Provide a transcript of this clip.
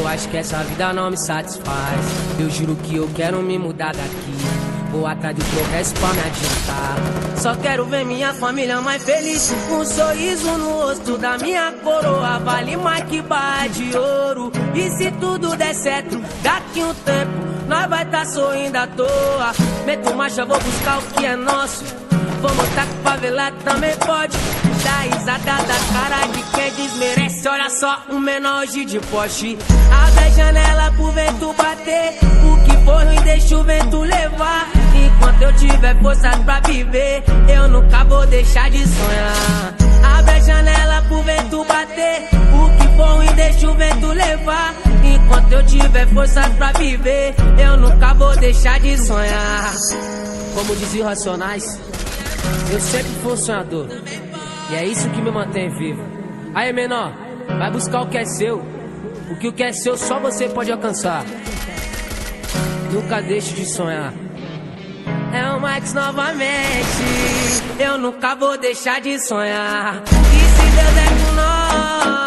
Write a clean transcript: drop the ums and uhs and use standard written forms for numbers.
acho que essa vida não me satisfaz. Eu juro que eu quero me mudar daqui. Vou atrás do progresso pra me adiantar. Só quero ver minha família mais feliz. Um sorriso no rosto da minha coroa vale mais que barra de ouro. E se tudo der certo, daqui um tempo nós vai tá sorrindo à toa. Meto marcha, vou buscar o que é nosso. Vou mostrar que favelado também pode. Dá risada da cara de quem desmerece. Olha só, um menor hoje de Porsche. Abre a janela pro vento bater. O que for ruim deixa o vento levar. Enquanto eu tiver forças pra viver, eu nunca vou deixar de sonhar. Abre a janela pro vento bater. O que for ruim deixa o vento levar. Enquanto eu tiver forças pra viver, eu nunca vou deixar de sonhar. Como dizia o Racionais, eu sempre fui um sonhador. E é isso que me mantém vivo. Aí, menor, vai buscar o que é seu. Porque o que é seu só você pode alcançar. Nunca deixe de sonhar. É o Max novamente. Eu nunca vou deixar de sonhar. E se Deus é com nós,